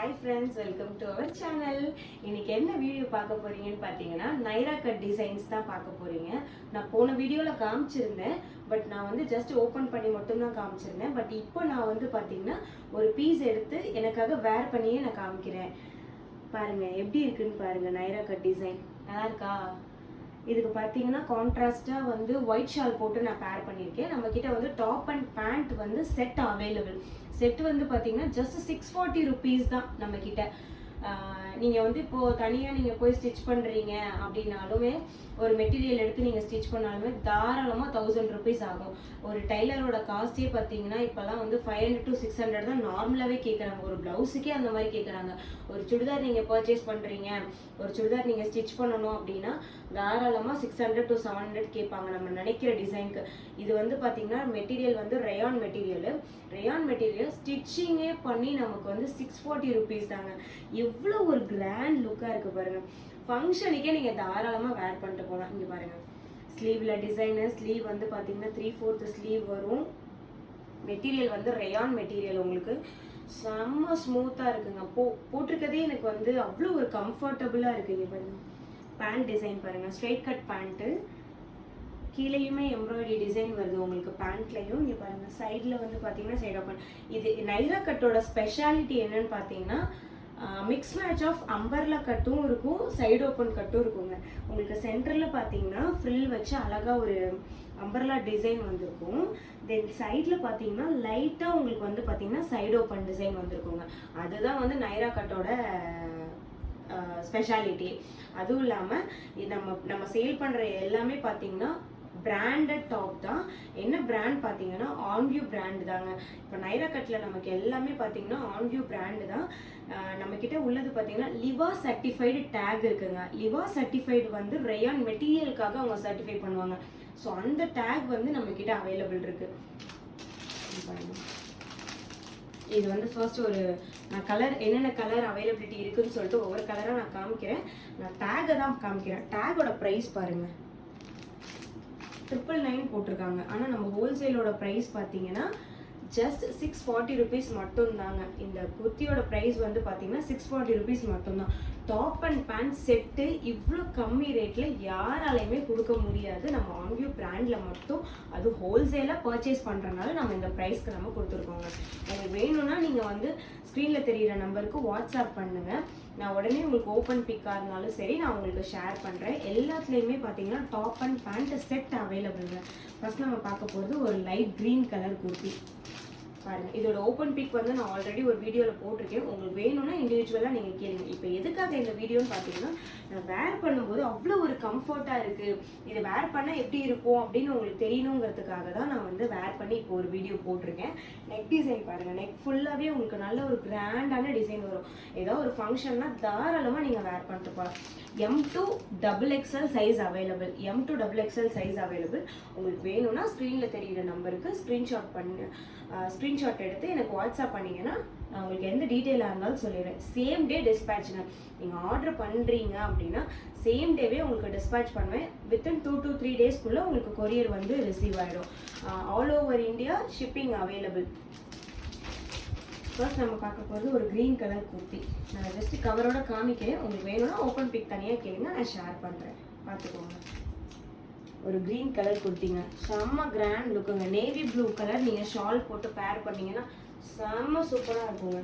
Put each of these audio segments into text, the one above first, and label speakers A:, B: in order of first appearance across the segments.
A: Hi friends, welcome to our channel. இன்னைக்கு என்ன video பார்க்க போறீங்கன்னு பார்த்தீங்கன்னா நைரா கட் டிசைன்ஸ் தான் பார்க்க போறீங்க. நான் போன வீடியோவில் காமிச்சிருந்தேன், பட் நான் வந்து ஜஸ்ட் ஓப்பன் பண்ணி மட்டும்தான் காமிச்சிருந்தேன். பட் இப்போ நான் வந்து பார்த்தீங்கன்னா ஒரு பீஸ் எடுத்து எனக்காக வேர் பண்ணியே நான் காமிக்கிறேன். பாருங்க எப்படி இருக்குன்னு பாருங்க. நைரா கட் டிசைன் நல்லா இருக்கா? இதுக்கு பார்த்தீங்கன்னா கான்ட்ராஸ்டாக வந்து ஒயிட் ஷால் போட்டு நான் பேர் பண்ணியிருக்கேன். நம்ம கிட்ட வந்து டாப் அண்ட் பேண்ட் வந்து செட் அவைலபிள். செட் வந்து பார்த்தீங்கன்னா ஜஸ்ட் 640 ருபீஸ் தான் நம்ம கிட்ட. நீங்கள் வந்து இப்போது தனியாக நீங்கள் போய் ஸ்டிச் பண்ணுறீங்க அப்படின்னாலுமே ஒரு மெட்டீரியல் எடுத்து நீங்கள் ஸ்டிச் பண்ணாலுமே தாராளமாக 1000 ருபீஸ் ஆகும். ஒரு டைலரோட காஸ்ட்டே பார்த்தீங்கன்னா இப்போல்லாம் வந்து 500 to 600 தான் நார்மலாகவே கேட்குறாங்க. ஒரு ப்ளவுஸுக்கே அந்த மாதிரி கேட்குறாங்க. ஒரு சுடிதார் நீங்கள் பர்ச்சேஸ் பண்ணுறீங்க, ஒரு சுடிதார் நீங்கள் ஸ்டிச் பண்ணணும் அப்படின்னா தாராளமாக 600 to 700 கேட்பாங்க நம்ம நினைக்கிற டிசைனுக்கு. இது வந்து பார்த்தீங்கன்னா மெட்டீரியல் வந்து ரயான் மெட்டீரியல் ஸ்டிச்சிங்கே பண்ணி நமக்கு வந்து 640 ருபீஸ் தாங்க. எவ்வளோ ஒரு கிராண்ட் லுக்காக இருக்குது பாருங்கள். ஃபங்க்ஷனுக்கே நீங்கள் தாராளமாக வேர் பண்ணிட்டு போகலாம். இங்கே பாருங்கள், ஸ்லீவில் டிசைனு. ஸ்லீவ் வந்து பார்த்தீங்கன்னா 3/4 ஸ்லீவ் வரும். மெட்டீரியல் வந்து ரயான் மெட்டீரியல், உங்களுக்கு செம்ம ஸ்மூத்தாக இருக்குங்க. போட்டிருக்கதே எனக்கு வந்து அவ்வளோ ஒரு கம்ஃபர்டபுளாக இருக்குது. இங்கே பாருங்கள், பேண்ட் டிசைன் பாருங்கள், ஸ்ட்ரெயிட் கட் பேண்ட்டு, கீழேயுமே எம்ப்ராய்டரி டிசைன் வருது உங்களுக்கு பேண்ட்லையும். இங்கே பாருங்கள், சைடில் வந்து பார்த்தீங்கன்னா சைட் ஓப்பன். இது நைரா கட்டோட ஸ்பெஷாலிட்டி என்னன்னு பார்த்தீங்கன்னா மிக்ஸ் மேட்ச் ஆஃப் அம்பர்லா கட்டும் இருக்கும், சைடு ஓப்பன் கட்டும் இருக்குங்க. உங்களுக்கு சென்டரில் பார்த்தீங்கன்னா ஃப்ரில் வச்சு அழகாக ஒரு அம்பர்லா டிசைன் வந்திருக்கும். தென் சைடில் பார்த்தீங்கன்னா லைட்டாக உங்களுக்கு வந்து பார்த்தீங்கன்னா சைடு ஓப்பன் டிசைன் வந்திருக்குங்க. அதுதான் வந்து நைரா கட்டோட ஸ்பெஷாலிட்டி. அதுவும் இல்லாமல் நம்ம சேல் பண்ணுற எல்லாமே பார்த்தீங்கன்னா பிராண்டட் டாப் தான். என்ன பிராண்ட் பார்த்தீங்கன்னா ஆன்வியூ பிராண்ட் தாங்க. இப்போ நைரா கட்டில் நமக்கு எல்லாமே பார்த்தீங்கன்னா ஆன்வியூ பிராண்டு தான். நம்மக்கிட்ட உள்ளது பார்த்தீங்கன்னா லிவா சர்டிஃபைடு டேக் இருக்குங்க. லிவா சர்டிஃபைடு வந்து ரயான் மெட்டீரியலுக்காக அவங்க சர்டிஃபை பண்ணுவாங்க. ஸோ அந்த டேக் வந்து நம்மக்கிட்ட அவைலபிள் இருக்கு. இது வந்து ஃபர்ஸ்ட் ஒரு நான் கலர் என்னென்ன கலர் அவைலபிலிட்டி இருக்குன்னு சொல்லிட்டு ஒவ்வொரு கலராக நான் காமிக்கிறேன். நான் டேகை தான் காமிக்கிறேன். டேகோட ப்ரைஸ் பாருங்கள், 999 போட்டிருக்காங்க. ஆனால் நம்ம ஹோல்சேலோட ப்ரைஸ் பார்த்தீங்கன்னா ஜஸ்ட் 640 ருபீஸ் மட்டும்தாங்க. இந்த குர்த்தியோட ப்ரைஸ் வந்து பார்த்தீங்கன்னா 640 ருபீஸ் மட்டும்தான். டாப் அண்ட் பேண்ட் செட்டு இவ்வளோ கம்மி ரேட்டில் யாராலையுமே கொடுக்க முடியாது. நம்ம ஆன்வியூ பிராண்டில் மட்டும், அது ஹோல்சேலாக பர்ச்சேஸ் பண்ணுறதுனால நம்ம இந்த ப்ரைஸ்க்கு நம்ம கொடுத்துருக்கோங்க. உங்களுக்கு வேணும்னா நீங்கள் வந்து ஸ்க்ரீனில் தெரிகிற நம்பருக்கு வாட்ஸ்அப் பண்ணுங்கள். நான் உடனே உங்களுக்கு ஓப்பன் பிக்காக இருந்தாலும் சரி நான் உங்களுக்கு ஷேர் பண்ணுறேன். எல்லாத்துலேயுமே பார்த்தீங்கன்னா டாப் அண்ட் பேண்ட் செட் அவைலபிள்ங்க. ஃபர்ஸ்ட் நம்ம பார்க்க போகிறது ஒரு லைட் க்ரீன் கலர் குர்த்தி பாருங்கள். இதோட ஓப்பன் பிக் வந்து நான் ஆல்ரெடி ஒரு வீடியோவில் போட்டிருக்கேன். உங்களுக்கு வேணும்னா இண்டிவிஜுவலாக நீங்கள் கேளுங்க. இப்போ எதுக்காக இந்த வீடியோன்னு பார்த்தீங்கன்னா நான் வேர் பண்ணும்போது அவ்வளோ ஒரு கம்ஃபர்ட்டாக இருக்குது, இதை வேர் பண்ணால் எப்படி இருக்கும் அப்படின்னு உங்களுக்கு தெரியணுங்கிறதுக்காக தான் நான் வந்து வேர் பண்ணி இப்போ ஒரு வீடியோ போட்டிருக்கேன். நெக் டிசைன் பாருங்கள், நெக் ஃபுல்லாகவே உங்களுக்கு நல்ல ஒரு கிராண்டான டிசைன் வரும். ஏதோ ஒரு ஃபங்க்ஷன்னா தாராளமாக நீங்கள் வேர் பண்ணிட்டு போகலாம். M2 XXL size available. M2 XXL size available. உங்களுக்கு வேணும்னா ஸ்க்ரீனில் தெரிகிற நம்பருக்கு ஸ்க்ரீன்ஷாட் எடுத்து எனக்கு வாட்ஸ்அப் பண்ணிங்கன்னா நான் உங்களுக்கு எந்த டீட்டெயிலாக இருந்தாலும் சொல்லிடுறேன். சேம் டே டிஸ்பேட்ச்ங்க. நீங்கள் ஆர்டர் பண்ணுறீங்க அப்படின்னா சேம் டேவே உங்களுக்கு டிஸ்பேட்ச் பண்ணுவேன். வித்தின் 2 to 3 டேஸ்க்குள்ளே உங்களுக்கு கொரியர் வந்து ரிசீவ் ஆகிடும். All over India shipping available. First நம்ம பார்க்க போகிறது ஒரு க்ரீன் கலர் குர்த்தி. நான் ஜஸ்ட் கவரோட காமிக்கிறேன். உங்களுக்கு வேணும்னா ஓப்பன் பிக் தனியாக கேளுங்க, நான் ஷேர் பண்ணுறேன், பார்த்துக்கோங்க. ஒரு க்ரீன் கலர் குர்த்திங்க, செம்ம கிராண்ட் லுக்குங்க. நேவி ப்ளூ கலர் நீங்கள் ஷால் போட்டு பேர் பண்ணிங்கன்னா செம்ம சூப்பராக இருக்குங்க.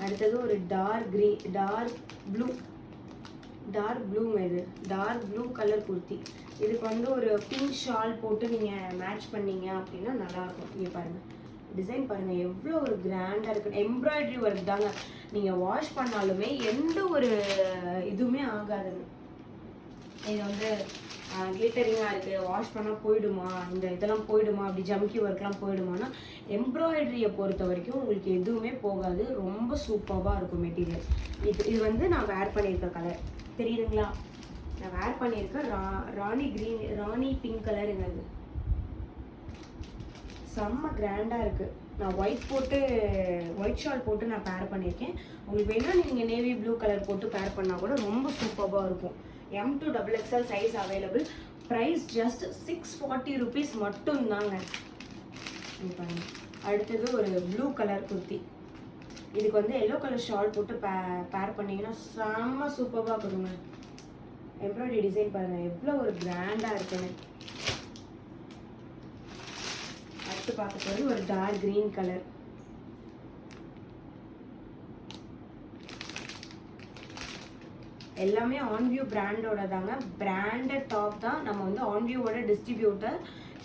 A: அடுத்தது ஒரு டார்க் ப்ளூங்க. இது டார்க் ப்ளூ கலர் குர்த்தி. இதுக்கு வந்து ஒரு பிங்க் ஷால் போட்டு நீங்கள் மேட்ச் பண்ணீங்க அப்படின்னா நல்லாயிருக்கும். இங்கே பாருங்கள், டிசைன் பாருங்கள் எவ்வளோ ஒரு கிராண்டாக இருக்குது. எம்ப்ராய்டரி ஒர்க் தாங்க. நீங்கள் வாஷ் பண்ணாலுமே எந்த ஒரு இதுவுமே ஆகாதுங்க. இது வந்து கிளிட்டரிங்காக இருக்குது, வாஷ் பண்ணால் போயிடுமா, இந்த இதெல்லாம் போயிடுமா, அப்படி ஜம்கி ஒர்க்லாம் போயிடுமானா எம்ப்ராய்டரியை பொறுத்த வரைக்கும் உங்களுக்கு எதுவுமே போகாது. ரொம்ப சூப்பராக இருக்கும் மெட்டீரியல். இது வந்து நான் வேர் பண்ணியிருக்க கலர் தெரியுதுங்களா? நான் வேர் பண்ணியிருக்கேன் ராணி பிங்க் கலருங்க. இது செம்ம கிராண்டாக இருக்குது. நான் ஒயிட் ஷால் போட்டு நான் பேர் பண்ணியிருக்கேன். உங்களுக்கு வேணா நீங்கள் நேவி ப்ளூ கலர் போட்டு பேர் பண்ணால் கூட ரொம்ப சூப்பராக இருக்கும். M2 XXL size available. Price just 640 rupees மட்டும்தாங்க. பாருங்கள், அடுத்தது ஒரு ப்ளூ கலர் குர்த்தி. இதுக்கு வந்து எல்லோ கலர் ஷால் போட்டு பேர் பண்ணிங்கன்னா செம்ம சூப்பராக இருக்குதுங்க. எம்ப்ராய்டரி டிசைன் பாருங்கள் எவ்வளோ ஒரு கிராண்டாக இருக்குன்னு. அடுத்து பார்க்க போகிறது ஒரு டார்க் க்ரீன் கலர். எல்லாமே ஆன்வியூ பிராண்டோட தாங்க. பிராண்டட் டாப் தான். நம்ம வந்து ஆன்வியூவோட டிஸ்ட்ரிபியூட்டர்,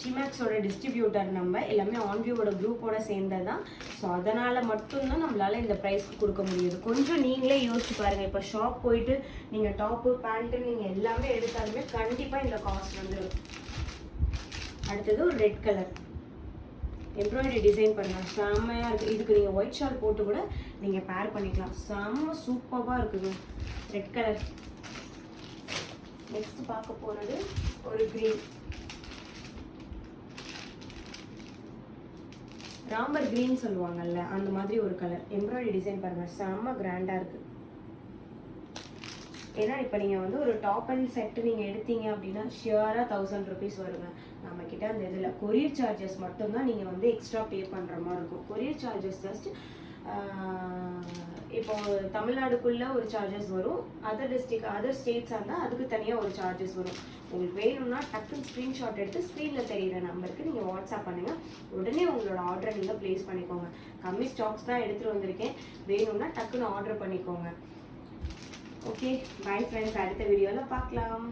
A: சிமேக்ஸோட டிஸ்ட்ரிபியூட்டர். நம்ம எல்லாமே ஆன்வியூவோட குரூப்போட சேர்ந்தது தான். ஸோ அதனால் மட்டும்தான் நம்மளால் இந்த ப்ரைஸ்க்கு கொடுக்க முடியுது. கொஞ்சம் நீங்களே யோசிச்சு பாருங்கள். இப்போ ஷாப் போயிட்டு நீங்கள் டாப்பு பேண்ட்டு நீங்கள் எல்லாமே எடுத்தாலுமே கண்டிப்பாக இந்த காஸ்ட் வந்துடும். அடுத்தது ஒரு ரெட் கலர் எம்ப்ராய்டரி டிசைன் பண்ணுங்கள், செம்மையாக இருக்குது. இதுக்கு நீங்கள் ஒயிட் ஷால் போட்டு கூட நீங்கள் பேர் பண்ணிக்கலாம். செம்ம சூப்பராக இருக்குது ரெட் கலர். நெக்ஸ்ட் பார்க்க போகிறது ஒரு க்ரீன், ராமர் க்ரீன் சொல்லுவாங்கல்ல அந்த மாதிரி ஒரு கலர். எம்ப்ராய்டரி டிசைன் பாருங்கள் செம்ம கிராண்டாக இருக்குது. ஏன்னா இப்போ நீங்கள் வந்து ஒரு டாப் அண்ட் செட்டு நீங்கள் எடுத்தீங்க அப்படின்னா ஷியராக 1000 rupees வருங்க. நம்மக்கிட்ட அந்த இதில் கொரியர் சார்ஜஸ் மட்டும்தான் நீங்கள் வந்து எக்ஸ்ட்ரா பே பண்ணுற மாதிரி இருக்கும். கொரியர் சார்ஜஸ் ஜஸ்ட் இப்போ தமிழ்நாடுக்குள்ளே ஒரு சார்ஜஸ் வரும், அதர் டிஸ்ட்ரிக்ட் அதர் ஸ்டேட்ஸாக இருந்தால் அதுக்கு தனியாக ஒரு சார்ஜஸ் வரும். உங்களுக்கு வேணும்னா டக்குன்னு ஸ்க்ரீன்ஷாட் எடுத்து ஸ்க்ரீனில் தெரிகிற நம்பருக்கு நீங்கள் வாட்ஸ்அப் பண்ணுங்கள். உடனே உங்களோட ஆர்டரை நீங்கள் ப்ளேஸ் பண்ணிக்கோங்க. கம்மி ஸ்டாக்ஸ் தான் எடுத்துகிட்டு வந்திருக்கேன், வேணும்னா டக்குன்னு ஆர்டர் பண்ணிக்கோங்க. ஓகே, பை ஃப்ரெண்ட்ஸ், அடுத்த வீடியோவில் பார்க்கலாம்.